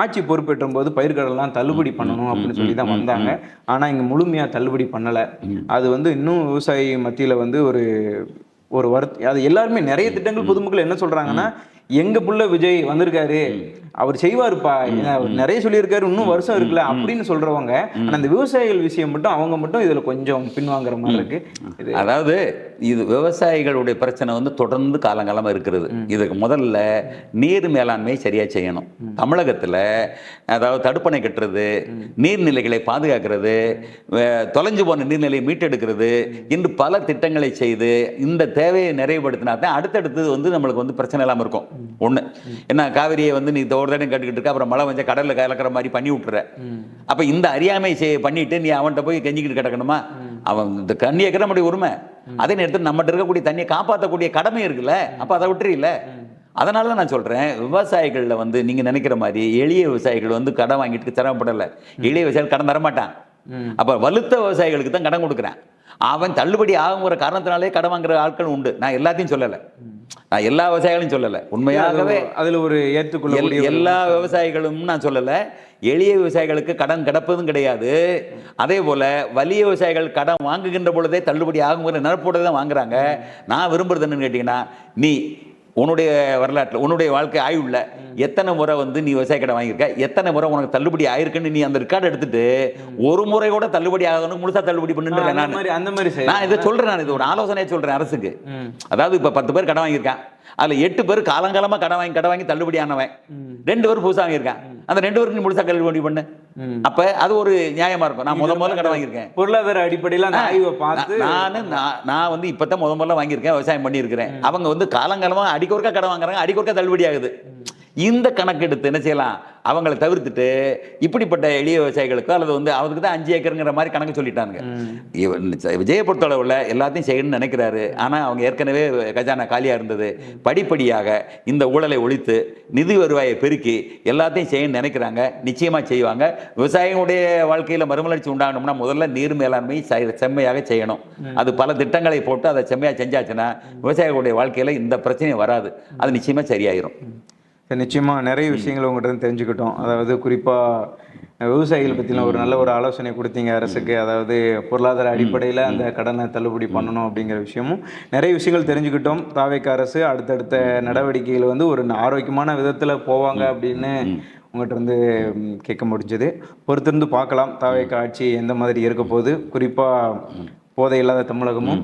ஆட்சி பொறுப்பேற்றும் போது பயிர்களெல்லாம் தள்ளுபடி பண்ணணும் அப்படின்னு சொல்லி தான் வந்தாங்க. ஆனால் இங்கே முழுமையாக தள்ளுபடி பண்ணலை. அது வந்து இன்னும் விவசாயி மத்தியில் வந்து ஒரு அது எல்லாருமே நிறைய திட்டங்கள் பொதுமக்கள் என்ன சொல்கிறாங்கன்னா, எங்க புள்ள விஜய் வந்திருக்காரு, அவர் செய்வாருப்பா, நிறைய சொல்லியிருக்காரு, இன்னும் வருஷம் இருக்குல்ல அப்படின்னு சொல்றவங்க. ஆனா இந்த விவசாயிகள் விஷயம் மட்டும் அவங்க மட்டும் இதுல கொஞ்சம் பின்வாங்குற மாதிரி இருக்கு. அதாவது இது விவசாயிகளுடைய பிரச்சனை வந்து தொடர்ந்து காலங்காலமா இருக்கிறது. இதுக்கு முதல்ல நீர் மேலாண்மை சரியா செய்யணும். தமிழகத்துல அதாவது தடுப்பணை கட்டுறது, நீர்நிலைகளை பாதுகாக்கிறது, தொலைஞ்சு போன நீர்நிலையை மீட்டெடுக்கிறது என்று பல திட்டங்களை செய்து இந்த தேவையை நிறைவுபடுத்தினா தான் அடுத்தடுத்தது வந்து நம்மளுக்கு வந்து பிரச்சனை இல்லாமல் இருக்கும். ஒண்ணு என்ன, காவிரியை வந்து நீ தோடு தடவை கட்டுக்கிட்டு இருக்க, அப்புறம் மழை வந்து கடல்ல கலக்கிற மாதிரி பண்ணி விட்டுற. அப்ப இந்த அறியாமை பண்ணிட்டு நீ அவன்கிட்ட போய் கெஞ்சிக்கிட்டு கிடக்கணுமா? அவன் இந்த தண்ணி ஏற்கிற நம்முடைய உரிமை, அதே நேரத்தில் நம்மகிட்ட இருக்கக்கூடிய தண்ணியை காப்பாற்றக்கூடிய கடமை இருக்குல்ல, அப்ப அதை விட்டுறீல்ல. அதனால தான் நான் சொல்றேன், விவசாயிகள்ல வந்து நீங்க நினைக்கிற மாதிரி எளிய விவசாயிகள் வந்து கடன் வாங்கிட்டு சிரமப்படலை. எளிய விவசாயிகள் கடன் தரமாட்டான். அப்ப வலுத்த விவசாயிகளுக்கு தான் கடன் கொடுக்குறேன். அவன் தள்ளுபடி ஆகுங்கிற காரணத்தினாலே கடன் வாங்குற ஆட்கள் உண்டு. நான் எல்லாத்தையும் சொல்லலை, நான் எல்லா விவசாயிகளையும் சொல்லலை. உண்மையாகவே அதுல ஒரு ஏற்றுக்கொள்ளக்கூடிய எல்லா விவசாயிகளும் நான் சொல்லலை. எளிய விவசாயிகளுக்கு கடன் கிடப்பதும் கிடையாது. அதே போல வலிய விவசாயிகள் கடன் வாங்குகின்ற பொழுதே தள்ளுபடி ஆகுங்கிற நினைப்போடு தான் வாங்குறாங்க. நான் விரும்புறது என்னன்னு கேட்டீங்கன்னா, நீ உன்னுடைய வரலாற்றில் உன்னுடைய வாழ்க்கை ஆய்வுள்ள எத்தனை முறை வந்து நீ விவசாய கடன் வாங்கியிருக்க, எத்தனை முறை உனக்கு தள்ளுபடி ஆயிருக்குன்னு நீ அந்த ரெக்கார்டு எடுத்துட்டு ஒரு முறை கூட தள்ளுபடி ஆகணும் முழுசா தள்ளுபடி பண்ணுறேன். நான் இதை சொல்றேன், நான் இது ஒரு ஆலோசனையை சொல்றேன் அரசுக்கு. அதாவது இப்ப 10 பேர் கடன் வாங்கியிருக்கான், அதுல 8 பேர் காலங்காலமா கடன் வாங்கி தள்ளுபடி ஆனவன், 2 பேர் புதுசா வாங்கியிருக்கான். அந்த 2 பேருக்கு நீ முழுசா தள்ளுபடி பண்ணு. அப்ப அது ஒரு நியாயமா இருக்கும். நான் முதல்ல கடன் வாங்கியிருக்கேன், பொருளாதார அடிப்படையில் அந்த ஆய்வை பார்த்து நான் வந்து இப்பதான் முதல்ல வாங்கியிருக்கேன், விவசாயம் பண்ணியிருக்கிறேன். அவங்க வந்து காலங்காலமா அடிக்கொருக்கா கடன் வாங்குறாங்க, அடிக்கொருக்கா தள்ளுபடி ஆகுது. இந்த கணக்கு எடுத்து என்ன செய்யலாம், அவங்களை தவிர்த்துட்டு இப்படிப்பட்ட எளிய விவசாயிகளுக்கு அல்லது வந்து அவருக்கு தான் 5 ஏக்கருங்கிற மாதிரி கணக்கு சொல்லிட்டாங்க. விஜயை பொறுத்தளவில் எல்லாத்தையும் செய்யணும்னு நினைக்கிறாரு. ஆனால் அவங்க ஏற்கனவே கஜானா காலியாக இருந்தது. படிப்படியாக இந்த ஊழலை ஒழித்து நிதி வருவாயை பெருக்கி எல்லாத்தையும் செய்யணும்னு நினைக்கிறாங்க. நிச்சயமாக செய்வாங்க. விவசாயிகளுடைய வாழ்க்கையில் மறுமலர்ச்சி உண்டாகணும்னா முதல்ல நீர் மேலாண்மை செம்மையாக செய்யணும். அது பல திட்டங்களை போட்டு அதை செம்மையாக செஞ்சாச்சுன்னா விவசாயிகளுடைய வாழ்க்கையில் இந்த பிரச்சனை வராது. அது நிச்சயமாக சரியாயிரும். நிச்சயமாக நிறைய விஷயங்கள் உங்கள்கிட்ட தெரிஞ்சுக்கிட்டோம். அதாவது குறிப்பாக விவசாயிகள் பற்றின ஒரு நல்ல ஒரு ஆலோசனை கொடுத்தீங்க அரசுக்கு. அதாவது பொருளாதார அடிப்படையில் அந்த கடனை தள்ளுபடி பண்ணணும் அப்படிங்கிற விஷயமும் நிறைய விஷயங்கள் தெரிஞ்சுக்கிட்டோம். தாவேக்கா அரசு அடுத்தடுத்த நடவடிக்கைகள் வந்து ஒரு ஆரோக்கியமான விதத்தில் போவாங்க அப்படின்னு உங்கள்கிட்ட வந்து கேட்க முடிஞ்சது. பொறுத்திருந்து பார்க்கலாம் தாவேக்கா ஆட்சி எந்த மாதிரி இருக்க போகுது. குறிப்பாக போதை இல்லாத தமிழகமும்